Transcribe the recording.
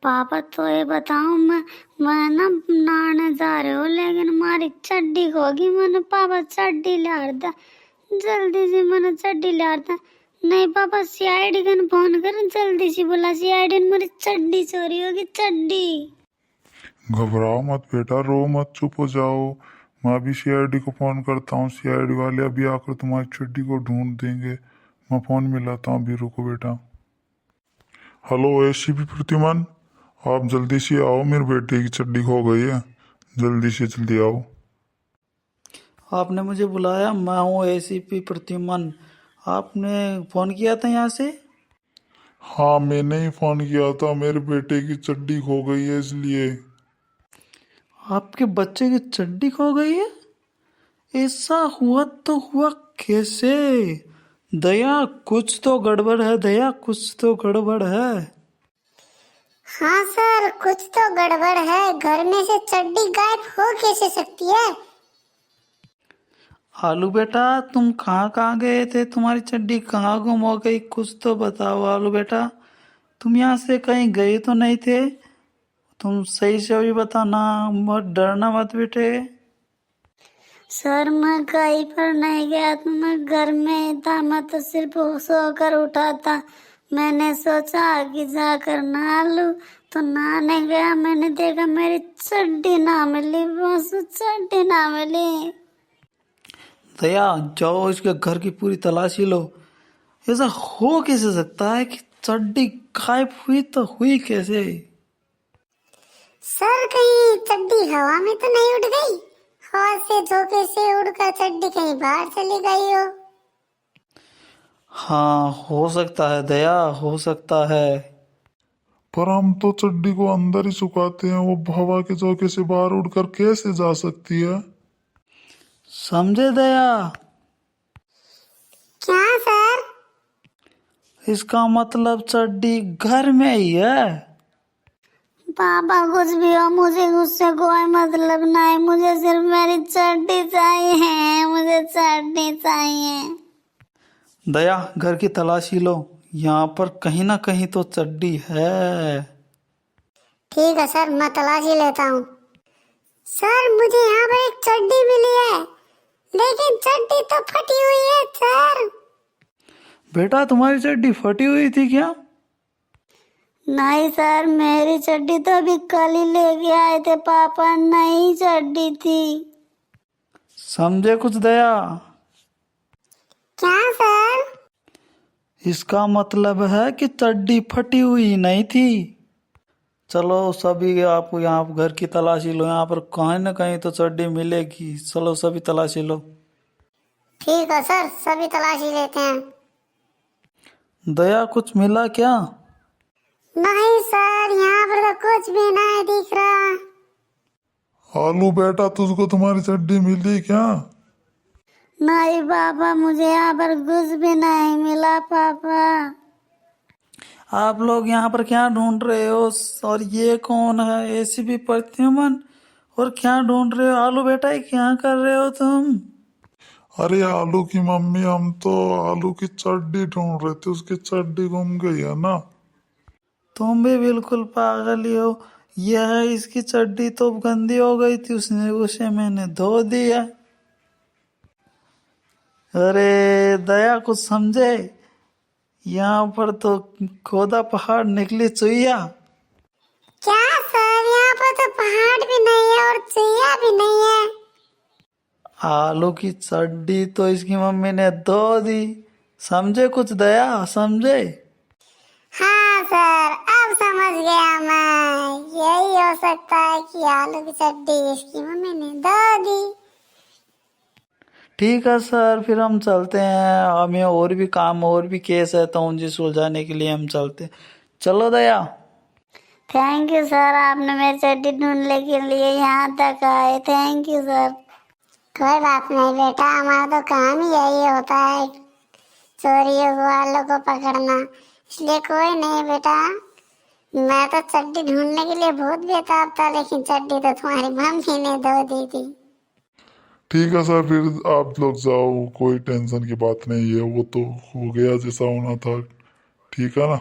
पापा तो ये बताओ, मैं ना नहाने जा रहे हो लेकिन हमारी चड्डी होगी। मैंने पापा चड्डी लार दा, जल्दी से मैंने चड्डी लार दा। नहीं पापा, सीआईडी को फोन कर, जल्दी से बोला सीआईडी ने मेरी चड्डी चोरी होगी, चड्डी। घबराओ मत बेटा, रो मत, चुप हो जाओ। मैं अभी सीआईडी को फ़ोन करता हूँ। सीआईडी वाले अभी आकर तुम्हारी चड्डी को ढूंढ देंगे। मैं फ़ोन मिलाता हूँ, अभी रुको बेटा। हेलो एसीपी प्रद्युमन, आप जल्दी से आओ, मेरे बेटे की चड्डी खो गई है, जल्दी से जल्दी आओ। आपने मुझे बुलाया? मैं हूँ एसीपी प्रद्युमन। आपने फ़ोन किया था यहाँ से? हाँ मैंने ही फ़ोन किया था, मेरे बेटे की चड्डी खो गई है इसलिए। आपके बच्चे की चड्डी खो गई है? ऐसा हुआ तो हुआ कैसे? दया, कुछ तो गड़बड़ है। दया, कुछ तो गड़बड़ है। हाँ सर, कुछ तो गड़बड़ है। घर में से चड्डी गायब हो कैसे सकती है? आलू बेटा, तुम कहाँ कहाँ गए थे? तुम्हारी चड्डी कहाँ गुम हो गई? कुछ तो बताओ आलू बेटा। तुम यहाँ से कहीं गए तो नहीं थे? तुम सही से अभी बताना, मत डरना मत बेटे। सर मैं कहीं पर नहीं गया था, मैं घर में ही था। मैं तो सिर्फ सोकर उठा था। मैंने सोचा कि जाकर नहा लूं, तो नहाने गया। मैंने देखा मेरी चड्डी ना मिली, बस चड्डी ना मिली। दया, जाओ इसके घर की पूरी तलाशी लो। ऐसा हो कैसे सकता है कि चड्डी गायब हुई तो हुई कैसे? सर कहीं चड्डी हवा में तो नहीं उड़ गई? हवा से झोंके से उड़कर चड्डी कहीं बाहर चली गई हो? हाँ, हो सकता है दया, हो सकता है। पर हम तो चड्डी को अंदर ही सुखाते हैं, वो हवा के झोंके से बाहर उड़कर कैसे जा सकती है? समझे दया? क्या सर? इसका मतलब चड्डी घर में ही है। पापा कुछ भी हो, मुझे उससे कोई मतलब नहीं। मुझे सिर्फ मेरी चड्डी चाहिए, मुझे चड्डी चाहिए। दया, घर की तलाशी लो, यहाँ पर कहीं ना कहीं तो चड्डी है। ठीक है सर, मैं तलाशी लेता हूँ। सर मुझे यहाँ पर एक चड्डी मिली है, लेकिन चड्डी तो फटी हुई है सर। बेटा, तुम्हारी चड्डी फटी हुई थी क्या? नहीं सर, मेरी चड्डी तो अभी कल ही लेके आए थे पापा, नई चड्डी थी। समझे कुछ दया? क्या सर? इसका मतलब है कि चड्डी फटी हुई नहीं थी। चलो सभी, आप यहाँ घर की तलाशी लो, यहाँ पर कहीं ना कहीं तो चड्डी मिलेगी। चलो सभी तलाशी लो। ठीक है सर, सभी तलाशी लेते हैं। दया, कुछ मिला क्या? नहीं सर, यहाँ पर तो कुछ भी नहीं दिख रहा। आलू बेटा, तुझको तुम्हारी चड्डी मिली क्या? नहीं पापा, मुझे यहाँ पर कुछ भी नहीं मिला पापा। आप लोग यहाँ पर क्या ढूंढ रहे हो? और ये कौन है? एसीपी प्रद्युमन। और क्या ढूंढ रहे हो आलू बेटा? क्या कर रहे हो तुम? अरे आलू की मम्मी, हम तो आलू की चड्डी ढूंढ रहे थे, उसकी चड्डी गुम गई है ना। तुम भी बिल्कुल पागल ही हो। यह इसकी चड्डी तो गंदी हो गई थी, उसे मैंने धो दिया। अरे दया, कुछ समझे? यहाँ पर तो खोदा पहाड़ निकली चुईया। क्या सर, यहाँ पर तो पहाड़ भी नहीं है और चुईया भी नहीं है। आलू की चड्डी तो इसकी मम्मी ने धो दी। समझे कुछ दया? समझे? हाँ सर, अब समझ गया मैं। यही हो सकता है कि आलू की चड्डी इसकी मम्मी ने धो दी। ठीक है सर, फिर हम चलते हैं। हमें और भी काम, और भी केस है, तो उनसे सुलझाने के लिए हम चलते हैं। चलो दया। थैंक यू सर, आपने मेरी चड्डी ढूंढने के लिए यहाँ तक आए। Thank you sir. कोई बात नहीं बेटा, हमारा तो काम ही यही होता है, चोरियों वालों को पकड़ना। इसलिए कोई नहीं बेटा, मैं तो चड्डी ढूंढने के लिए बहुत बेताब था, लेकिन चड्डी तो तुम्हारी मम्मी ने धो दी थी। ठीक है सर, फिर आप लोग जाओ, कोई टेंशन की बात नहीं है, वो तो हो गया जैसा होना था। ठीक है ना।